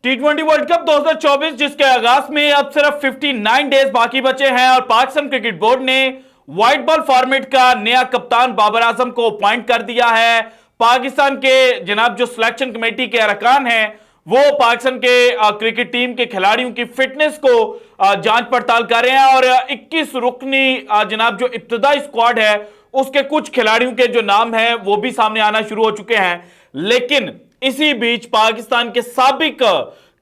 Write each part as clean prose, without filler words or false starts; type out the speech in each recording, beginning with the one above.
टी20 world cup 2024 जिसके आगाज में अब सिर्फ 59 डेज बाकी बचे हैं और पाकिस्तान क्रिकेट बोर्ड ने व्हाइट बॉल फॉर्मेट का नया कप्तान बाबर आजम को अपॉइंट कर दिया है। पाकिस्तान के जनाब जो सिलेक्शन कमेटी के अरकान हैं वो पाकिस्तान के क्रिकेट टीम के खिलाड़ियों की फिटनेस को जांच पड़ताल कर रहे हैं और 21 रुकनी जनाब जो इब्तदाई स्क्वाड है उसके कुछ खिलाड़ियों के जो नाम हैं वो भी सामने आना शुरू हो चुके हैं। लेकिन इसी बीच पाकिस्तान के साबिक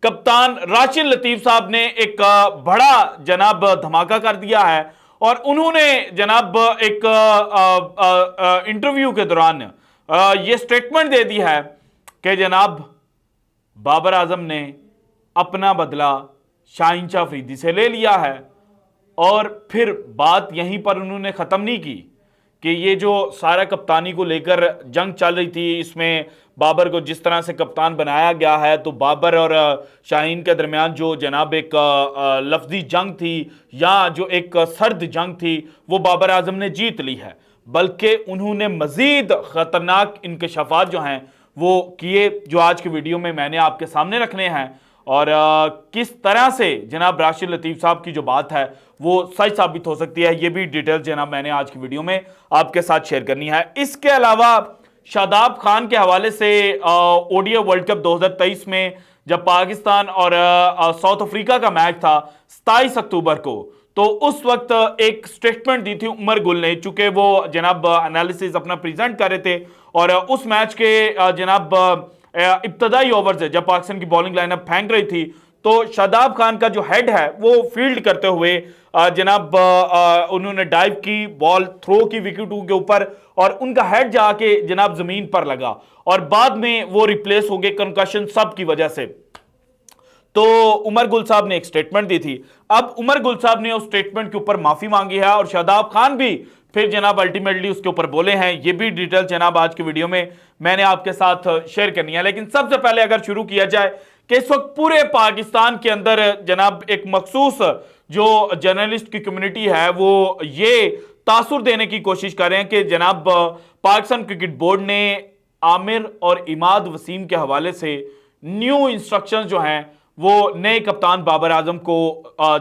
कप्तान राशिद लतीफ साहब ने एक बड़ा जनाब धमाका कर दिया है और उन्होंने जनाब एक इंटरव्यू के दौरान यह स्टेटमेंट दे दी है कि जनाब बाबर आजम ने अपना बदला शाहीन शाह अफरीदी से ले लिया है। और फिर बात यहीं पर उन्होंने खत्म नहीं की कि ये जो सारा कप्तानी को लेकर जंग चल रही थी, इसमें बाबर को जिस तरह से कप्तान बनाया गया है तो बाबर और शाहीन के दरमियान जो जनाब एक लफ्जी जंग थी या जो एक सर्द जंग थी वो बाबर आजम ने जीत ली है। बल्कि उन्होंने मजीद खतरनाक इंकशाफात जो हैं वो किए जो आज की वीडियो में मैंने आपके सामने रखने हैं और किस तरह से जनाब राशिद लतीफ साहब की जो बात है वो सच साबित हो सकती है, ये भी डिटेल्स जनाब मैंने आज की वीडियो में आपके साथ शेयर करनी है। इसके अलावा शादाब खान के हवाले से ओडीआई वर्ल्ड कप 2023 में जब पाकिस्तान और साउथ अफ्रीका का मैच था 27 अक्टूबर को, तो उस वक्त एक स्टेटमेंट दी थी उमर गुल ने, चूंकि वो जनाब एनालिसिस अपना प्रेजेंट कर रहे थे और उस मैच के जनाब इब्तदाई ओवर से जब पाकिस्तान की बॉलिंग लाइनअप फेंक रही थी तो शादाब खान का जो हेड है वो फील्ड करते हुए जनाब उन्होंने डाइव की, बॉल थ्रो की विकेट के ऊपर और उनका हेड जाके जनाब जमीन पर लगा और बाद में वो रिप्लेस हो गए कंकशन सब की वजह से। तो उमर गुल साहब ने एक स्टेटमेंट दी थी। अब उमर गुल साहब ने उस स्टेटमेंट के ऊपर माफी मांगी है और शादाब खान भी फिर जनाब अल्टीमेटली उसके ऊपर बोले हैं। ये भी डिटेल जनाब आज की वीडियो में मैंने आपके साथ शेयर करनी है। लेकिन सबसे पहले अगर शुरू किया जाए कि इस वक्त पूरे पाकिस्तान के अंदर जनाब एक मखसूस जो जर्नलिस्ट की कम्युनिटी है वो ये तासुर देने की कोशिश कर रहे हैं कि जनाब पाकिस्तान क्रिकेट बोर्ड ने आमिर और इमाद वसीम के हवाले से न्यू इंस्ट्रक्शंस जो हैं वो नए कप्तान बाबर आजम को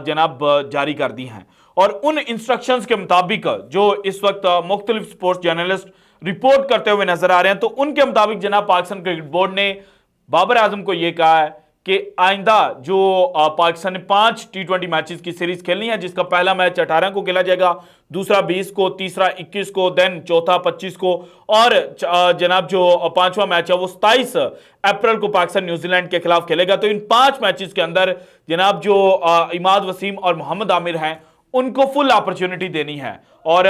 जनाब जारी कर दी हैं और उन इंस्ट्रक्शंस के मुताबिक जो इस वक्त मुख्तलिफ स्पोर्ट्स जर्नलिस्ट रिपोर्ट करते हुए नजर आ रहे हैं तो उनके मुताबिक जनाब पाकिस्तान क्रिकेट बोर्ड ने बाबर आजम को यह कहा है कि आइंदा जो पाकिस्तान ने 5 टी20 मैचेस की सीरीज खेलनी है, जिसका पहला मैच 18 को खेला जाएगा, दूसरा 20 को, तीसरा 21 को, देन चौथा 25 को और जनाब जो पांचवा मैच है वो 27 अप्रैल को पाकिस्तान न्यूजीलैंड के खिलाफ खेलेगा। तो इन 5 मैचेस के अंदर जनाब जो इमाद वसीम और मोहम्मद आमिर हैं उनको फुल अपॉर्चुनिटी देनी है और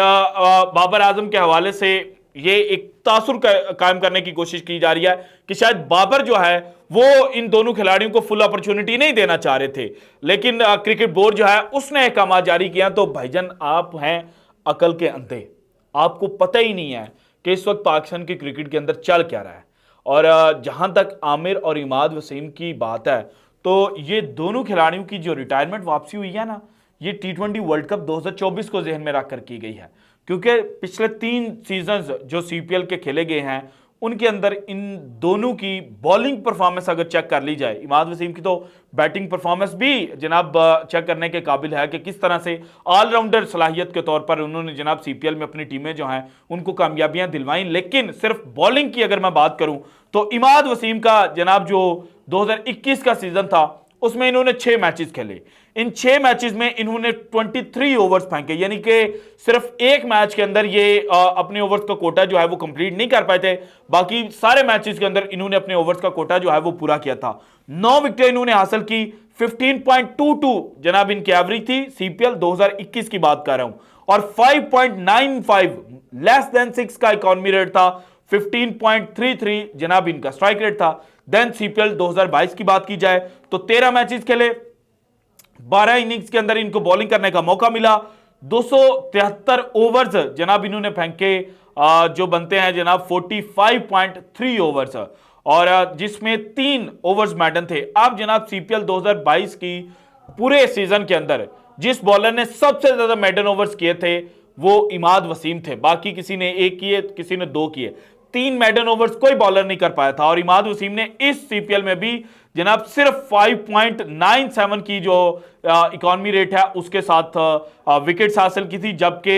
बाबर आजम के हवाले से ये एक तासुर कायम करने की कोशिश की जा रही है कि शायद बाबर जो है वो इन दोनों खिलाड़ियों को फुल अपॉर्चुनिटी नहीं देना चाह रहे थे, लेकिन क्रिकेट बोर्ड जो है उसने अहकाम जारी किया। तो भाईजान आप हैं अकल के अंधे, आपको पता ही नहीं है कि इस वक्त पाकिस्तान की क्रिकेट के अंदर चल क्या रहा है। और जहां तक आमिर और इमाद वसीम की बात है तो ये दोनों खिलाड़ियों की जो रिटायरमेंट वापसी हुई है ना, ये टी20 वर्ल्ड कप 2024 को जहन में रखकर की गई है, क्योंकि पिछले 3 सीजन्स जो सीपीएल के खेले गए हैं उनके अंदर इन दोनों की बॉलिंग परफॉर्मेंस अगर चेक कर ली जाए, इमाद वसीम की तो बैटिंग परफॉर्मेंस भी जनाब चेक करने के काबिल है कि किस तरह से ऑलराउंडर सलाहियत के तौर पर उन्होंने जनाब सीपीएल में अपनी टीमें जो हैं उनको कामयाबियां दिलवाई। लेकिन सिर्फ बॉलिंग की अगर मैं बात करूं तो इमाद वसीम का जनाब जो 2021 का सीजन था उसमें इन्होंने 6 मैचेस खेले। इन 6 मैचेस में इन्होंने 23 ओवर्स फेंके, यानी कि सिर्फ एक मैच के अंदर ये अपने ओवर्स का कोटा जो है वो कंप्लीट नहीं कर पाए थे। बाकी सारे मैचेस के अंदर इन्होंने अपने ओवर्स का कोटा जो है वो पूरा किया था। 9 विकेटें इन्होंने हासिल की, 15.22 जनाब इनकी एवरेज थी, सीपीएल 2021 की बात कर रहा हूं और 5.95 लेस देन 6 का इकोनॉमी रेट था, 15.33 जनाब इनका स्ट्राइक रेट था। देन सीपीएल 2022 की बात की जाए तो 13 मैचेस खेले, 12 इनिंग्स के अंदर इनको बॉलिंग करने का मौका मिला, 273 ओवर्स जनाब इन्होंने फेंके जो बनते हैं जनाब 45.3 ओवर्स और जिसमें 3 ओवर्स मैडन थे। अब जनाब सीपीएल 2022 की पूरे सीजन के अंदर जिस बॉलर ने सबसे ज्यादा मैडन ओवर्स किए थे वो इमाद वसीम थे, बाकी किसी ने 1 किए, किसी ने 2 किए, 3 मैडन ओवर्स कोई बॉलर नहीं कर पाया था। और इमाद वसीम ने इस सीपीएल में भी जनाब सिर्फ 5.97 की जो इकॉनमी रेट है उसके साथ विकेट्स हासिल की थी, जबकि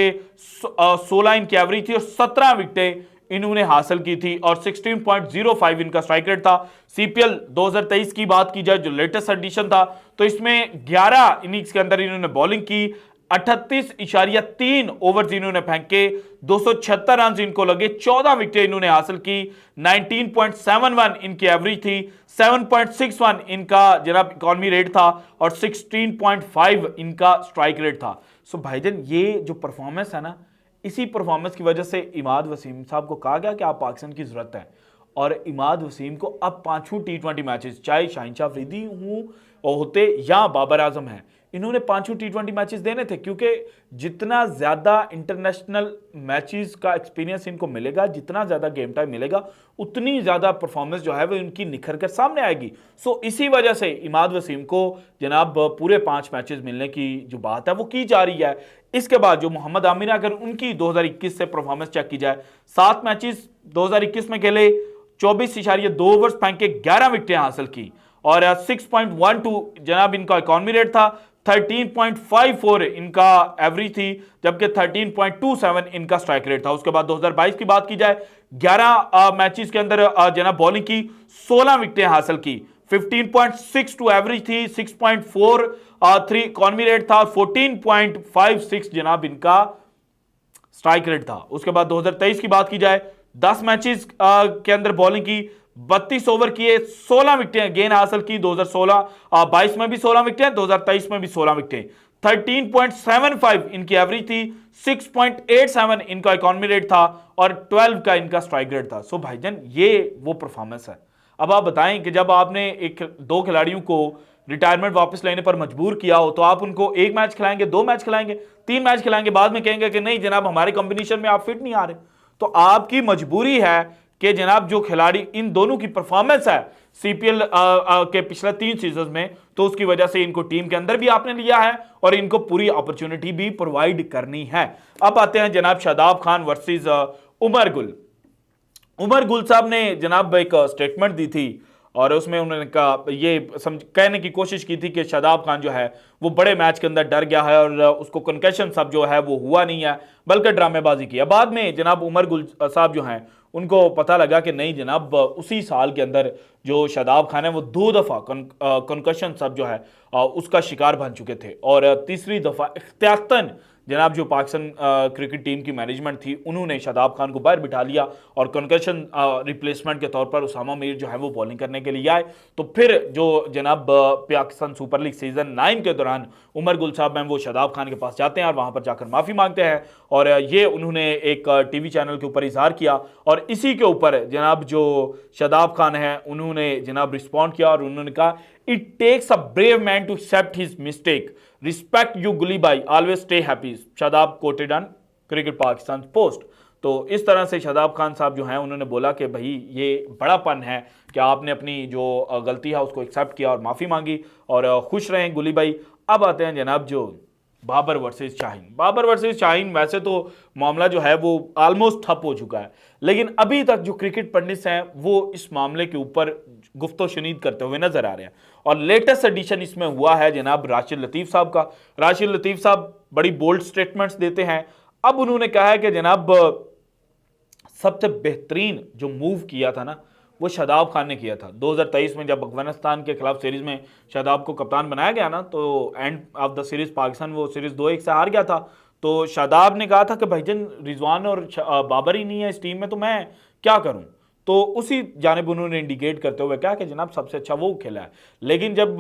16 इनकी एवरेज थी और 17 विकेटें इन्होंने हासिल की थी और 16.05 इनका स्ट्राइक रेट था। सीपीएल 2023 की बात की जाए जो लेटेस्ट एडिशन था, तो इसमें 11 इनिंग्स के अंदर इन्होंने बॉलिंग की, 38.3 ओवर्स इन्होंने फेंके, 276 रन इनको लगे, 14 विकेटें इन्होंने हासिल की, 19.71 इनकी एवरेज थी, 7.61 इनका जनाब इकॉनमी रेट था और 16.5 इनका स्ट्राइक रेट था। सो भाईजान ये जो परफॉर्मेंस है ना, इसी परफॉर्मेंस की वजह से इमाद वसीम साहब को कहा गया कि आप पाकिस्तान की जरूरत है, और इमाद वसीम को अब 5 T20 मैचेस, चाहे शाहीन शाह अफरीदी होते या बाबर आजम है, इन्होंने 5 T20 मैचेस देने थे, क्योंकि जितना ज्यादा इंटरनेशनल मैचेस का एक्सपीरियंस इनको मिलेगा, जितना ज्यादा गेम टाइम मिलेगा, उतनी ज्यादा परफॉर्मेंस जो है वो इनकी निखर कर सामने आएगी। सो इसी वजह से इमाद वसीम को जनाब पूरे 5 मैचेस मिलने की जो बात है वो की जा रही है। इसके बाद जो मोहम्मद आमिर, अगर उनकी 2021 से परफॉर्मेंस चेक की जाए, 7 मैचेस 2021 में खेले, 24.2 ओवर्स फेंक के 11 विकेटें हासिल की और 6.12 जनाब इनका इकॉनमी रेट था, 13.54 इनका एवरेज थी, जबकि 13.27 इनका स्ट्राइक रेट था। उसके बाद 2022 की बात की जाए, 11 मैचेस के अंदर जनाब बॉलिंग की, 16 विकेटें हासिल की, 15.62 एवरेज थी, 6.43 इकॉनमी रेट था, 14.56 जनाब इनका स्ट्राइक रेट था। उसके बाद 2023 की बात की जाए, 10 मैचेस के अंदर बॉलिंग की, 32 ओवर किए, 16 विकेटें गेंद हासिल की। 2016-22 में भी 16 विकेटें, 2023 में भी 16 विकेटें, 13.75 इनकी एवरेज थी, 6.87 इनका इकॉनमी रेट था और 12 का इनका स्ट्राइक रेट था। सो भाईजान ये वो परफॉर्मेंस है। अब आप बताएं कि जब आपने दो खिलाड़ियों को रिटायरमेंट वापस लेने पर मजबूर किया हो, तो आप उनको 1 मैच खिलाएंगे, 2 मैच खिलाएंगे, 3 मैच खिलाएंगे, बाद में कहेंगे कि नहीं जनाब हमारे कंबीनेशन में आप फिट नहीं आ रहे। तो आपकी मजबूरी है कि जनाब जो खिलाड़ी, इन दोनों की परफॉर्मेंस है सीपीएल के पिछले 3 सीजन में, तो उसकी वजह से इनको टीम के अंदर भी आपने लिया है और इनको पूरी अपॉर्चुनिटी भी प्रोवाइड करनी है। अब आते हैं जनाब शादाब खान वर्सेस उमर गुल। उमर गुल साहब ने जनाब एक स्टेटमेंट दी थी और उसमें उन्होंने कहा, ये कहने की कोशिश की थी कि शादाब खान जो है वो बड़े मैच के अंदर डर गया है और उसको कंकशन सब जो है वो हुआ नहीं है, बल्कि ड्रामेबाजी की है। बाद में जनाब उमर गुल साहब जो हैं उनको पता लगा कि नहीं जनाब, उसी साल के अंदर जो शादाब खान है वो 2 दफ़ा कंकशन सब जो है उसका शिकार बन चुके थे और तीसरी दफ़ा इख्तियातन जनाब जो पाकिस्तान क्रिकेट टीम की मैनेजमेंट थी उन्होंने शादाब खान को बाहर बिठा लिया और कंकशन रिप्लेसमेंट के तौर पर उसामा मीर जो है वो बॉलिंग करने के लिए आए। तो फिर जो जनाब पाकिस्तान सुपर लीग सीजन 9 के दौरान उमर गुल साहब हैं वो शादाब खान के पास जाते हैं और वहां पर जाकर माफ़ी मांगते हैं और ये उन्होंने एक टीवी चैनल के ऊपर इजहार किया और इसी के ऊपर जनाब जो शादाब खान है उन्होंने जनाब रिस्पॉन्ड किया और उन्होंने कहा, it takes a brave man to accept his mistake, respect you Gulli भाई, always stay happy, Shadab quoted on cricket Pakistan post. तो इस तरह से शादाब खान साहब जो हैं उन्होंने बोला कि भाई ये बड़ापन है कि आपने अपनी जो गलती है उसको एक्सेप्ट किया और माफ़ी मांगी और खुश रहें गुली भाई। अब आते हैं जनाब जो बाबर वर्सेस शाहीन। बाबर वर्सेस शाहीन, वैसे तो मामला जो है वो ऑलमोस्ट ठप हो चुका है, लेकिन अभी तक जो क्रिकेट पंडित हैं वो इस मामले के ऊपर गुफ्तो शुनीद करते हुए नजर आ रहे हैं और लेटेस्ट एडिशन इसमें हुआ है जनाब राशिद लतीफ़ साहब का। राशिद लतीफ़ साहब बड़ी बोल्ड स्टेटमेंट्स देते हैं। अब उन्होंने कहा है कि जनाब सबसे बेहतरीन जो मूव किया था ना वो शादाब खान ने किया था 2023 में, जब अफगानिस्तान के खिलाफ सीरीज में शादाब को कप्तान बनाया गया ना, तो end of the series Pakistan वो सीरीज 2-1 से हार गया था। तो शादाब ने कहा था कि भाईजान रिजवान और बाबर ही नहीं है इस टीम में तो मैं क्या करूं। तो उसी जानिब उन्होंने इंडिकेट करते हुए कहा कि जनाब सबसे अच्छा वो खेला है। लेकिन जब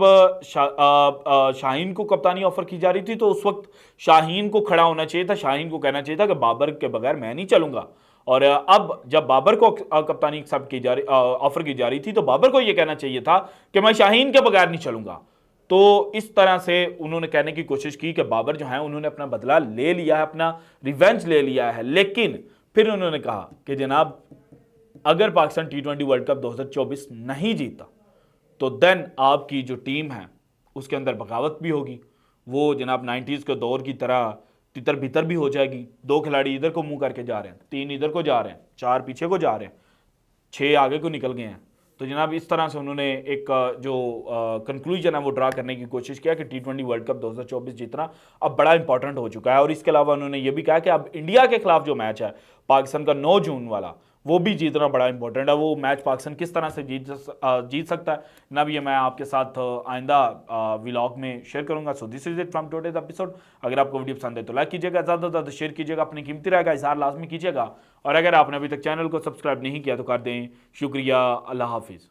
शाहीन को कप्तानी ऑफर की जा रही थी तो उस वक्त शाहीन को खड़ा होना चाहिए था, शाहीन को कहना चाहिए था कि बाबर के बगैर मैं नहीं चलूंगा। और अब जब बाबर को कप्तानी एक्सेप्ट की जा रही ऑफर की जा रही थी तो बाबर को यह कहना चाहिए था कि मैं शाहीन के बगैर नहीं चलूंगा। तो इस तरह से उन्होंने कहने की कोशिश की कि बाबर जो है उन्होंने अपना बदला ले लिया है, अपना रिवेंज ले लिया है। लेकिन फिर उन्होंने कहा कि जनाब अगर पाकिस्तान T20 वर्ल्ड कप 2024 नहीं जीता तो देन आपकी जो टीम है उसके अंदर बगावत भी होगी, वो जनाब 90s के दौर की तरह तितर बितर भी हो जाएगी। 2 खिलाड़ी इधर को मुंह करके जा रहे हैं, 3 इधर को जा रहे हैं, 4 पीछे को जा रहे हैं, 6 आगे को निकल गए हैं। तो जनाब इस तरह से उन्होंने एक जो कंक्लूजन है वो ड्रा करने की कोशिश किया कि T20 वर्ल्ड कप 2024 जीतना अब बड़ा इंपॉर्टेंट हो चुका है। और इसके अलावा उन्होंने ये भी कहा कि अब इंडिया के खिलाफ जो मैच है पाकिस्तान का 9 जून वाला, वो भी जीतना बड़ा इंपॉर्टेंट है। वो मैच पाकिस्तान किस तरह से जीत सकता है ना, भी ये मैं आपके साथ आइंदा व्लॉग में शेयर करूंगा। So this is it from today's episode. अगर आपको वीडियो पसंद है तो लाइक कीजिएगा, ज़्यादा से ज़्यादा शेयर कीजिएगा, अपनी कीमती राय का इज़हार लाजमी कीजिएगा। और अगर आपने अभी तक चैनल को सब्सक्राइब नहीं किया तो कर दें। शुक्रिया, अल्लाह हाफिज़।